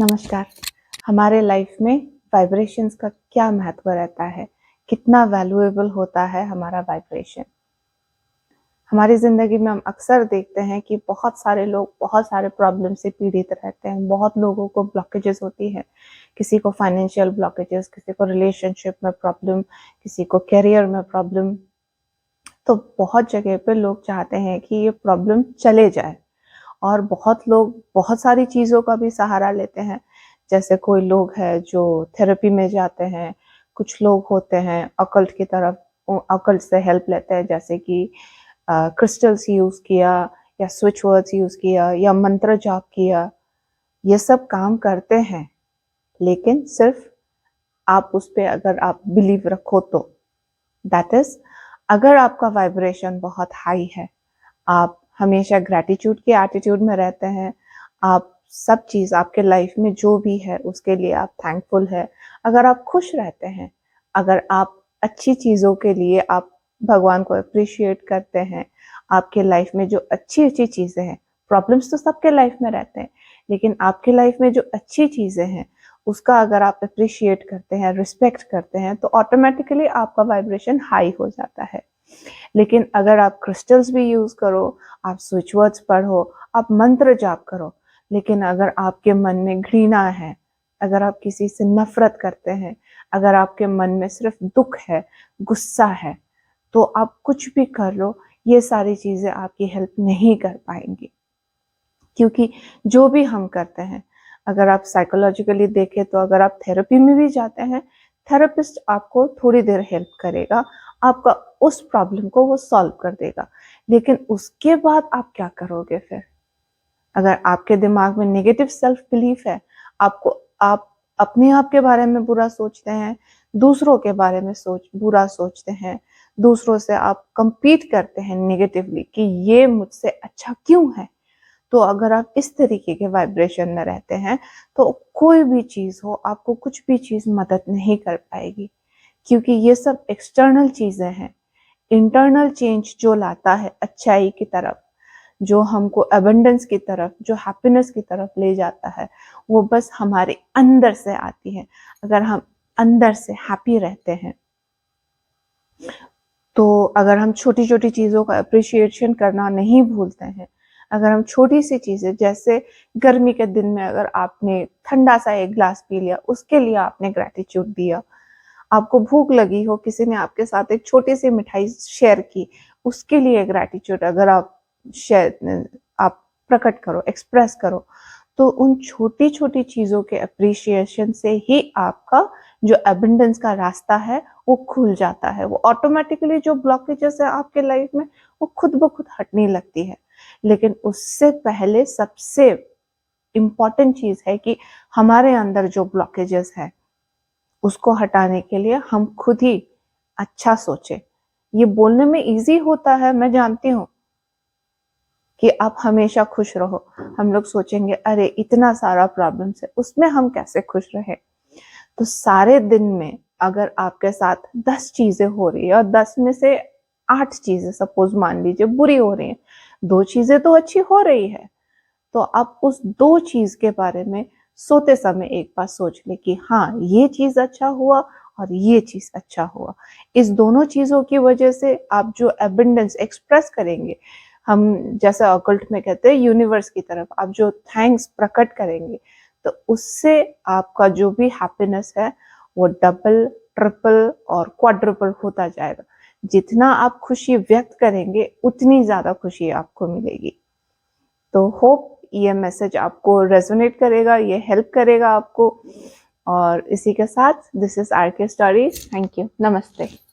नमस्कार। हमारे लाइफ में वाइब्रेशंस का क्या महत्व रहता है? कितना वैल्यूएबल होता है हमारा वाइब्रेशन? हमारी ज़िंदगी में हम अक्सर देखते हैं कि बहुत सारे लोग बहुत सारे प्रॉब्लम से पीड़ित रहते हैं। बहुत लोगों को ब्लॉकेजेस होती हैं। किसी को फाइनेंशियल ब्लॉकेजेस, किसी को रिलेशनशिप में प्रॉब्लम, किसी को करियर में प्रॉब्लम। तो बहुत जगह पे लोग चाहते हैं कि ये प्रॉब्लम चले जाए और बहुत लोग बहुत सारी चीज़ों का भी सहारा लेते हैं। जैसे कोई लोग हैं जो थेरेपी में जाते हैं, कुछ लोग होते हैं ऑकल्ट की तरफ ऑकल्ट से हेल्प लेते हैं, जैसे कि क्रिस्टल्स यूज़ किया या स्विच वर्ड्स यूज़ किया या मंत्र जाप किया। ये सब काम करते हैं, लेकिन सिर्फ आप उस पे अगर आप बिलीव रखो तो। दैट इज़, अगर आपका वाइब्रेशन बहुत हाई है, आप हमेशा ग्रैटिट्यूड के एटीट्यूड में रहते हैं, आप सब चीज़ आपके लाइफ में जो भी है उसके लिए आप थैंकफुल है, अगर आप खुश रहते हैं, अगर आप अच्छी चीज़ों के लिए आप भगवान को एप्रिशिएट करते हैं, आपके लाइफ में जो अच्छी-अच्छी चीज़ें हैं, प्रॉब्लम्स तो सबके लाइफ में रहते हैं, लेकिन आपके लाइफ में जो अच्छी चीज़ें हैं, उसका अगर आप एप्रिशिएट करते हैं, रिस्पेक्ट करते हैं, तो ऑटोमैटिकली आपका वाइब्रेशन हाई हो जाता है। लेकिन अगर आप क्रिस्टल्स भी यूज़ करो, आप स्विच वर्ड्स पढ़ो, आप मंत्र जाप करो, लेकिन अगर आपके मन में घृणा है, अगर आप किसी से नफ़रत करते हैं, अगर आपके मन में सिर्फ़ दुःख है, गुस्सा है, तो आप कुछ भी कर लो, ये सारी चीज़ें आपकी हेल्प नहीं कर पाएँगी। क्योंकि जो भी हम करते हैं, अगर आप साइकोलॉजिकली देखें तो अगर आप थेरेपी में भी जाते हैं, थेरेपिस्ट आपको थोड़ी देर हेल्प करेगा, आपका उस प्रॉब्लम को वो सॉल्व कर देगा। लेकिन उसके बाद आप क्या करोगे फिर? अगर आपके दिमाग में नेगेटिव सेल्फ बिलीफ है, आप अपने आप के बारे में बुरा सोचते हैं, दूसरों के बारे में बुरा सोचते हैं, दूसरों से आप कम्पीट करते हैं नेगेटिवली कि ये मुझसे अच्छा क्यों है? तो अगर आप इस तरीके के वाइब्रेशन में रहते हैं, तो कोई भी चीज़ हो, आपको कुछ भी चीज़ मदद नहीं कर पाएगी, क्योंकि ये सब एक्सटर्नल चीज़ें हैं। इंटरनल चेंज जो लाता है अच्छाई की तरफ, जो हमको अबंडेंस की तरफ, जो हैप्पीनेस की तरफ ले जाता है, वो बस हमारे अंदर से आती है। अगर हम अंदर से हैप्पी रहते हैं, तो अगर हम छोटी-छोटी चीज़ों का एप्रिशिएशन करना नहीं भूलते हैं, अगर हम छोटी-सी चीज़ें, जैसे गर्मी के दिन में अगर आपने ठंडा-सा एक ग्लास पी लिया, उसके लिए आपने ग्रैटिट्यूड दिया। आपको भूख लगी हो, किसी ने आपके साथ एक छोटी-सी मिठाई शेयर की, उसके लिए ग्रैटिट्यूड अगर आप प्रकट करो, एक्सप्रेस करो, तो उन छोटी-छोटी चीज़ों के एप्रिशिएशन से ही आपका जो अबंडेंस का रास्ता है, वो खुल जाता है। वो ऑटोमैटिकली जो ब्लॉकेजेस है आपके लाइफ में, वो खुद ब खुद हटने लगती है। लेकिन उससे पहले सबसे इम्पोर्टेंट चीज़ है कि हमारे अंदर जो ब्लॉकेजेस है, उसको हटाने के लिए हम खुद ही अच्छा सोचें। ये बोलने में ईज़ी होता है, मैं जानती हूँ कि आप हमेशा खुश रहो। हम लोग सोचेंगे, अरे इतना सारा प्रॉब्लम्स है, उसमें हम कैसे खुश रहें? तो सारे दिन में अगर आपके साथ 10 चीज़ें हो रही है और 10 में से 8 चीज़ें सपोज़ मान लीजिए बुरी हो रही हैं, 2 चीज़ें तो अच्छी हो रही है, तो आप उस 2 चीज़ के बारे में सोते समय एक बार सोच लें कि हाँ, ये चीज़ अच्छा हुआ और ये चीज़ अच्छा हुआ। इस दोनों चीज़ों की वजह से आप जो अबंडेंस एक्सप्रेस करेंगे, हम जैसे ऑकल्ट में कहते हैं यूनिवर्स की तरफ आप जो थैंक्स प्रकट करेंगे, तो उससे आपका जो भी हैप्पीनेस है, वो डबल, ट्रिपल और क्वाड्रुपल होता जाएगा। जितना आप खुशी व्यक्त करेंगे, उतनी ज़्यादा खुशी आपको मिलेगी। तो होप ये मैसेज आपको रेजोनेट करेगा, ये हेल्प करेगा आपको। और इसी के साथ दिस इज़ आर के स्टोरीज। Thank you. नमस्ते।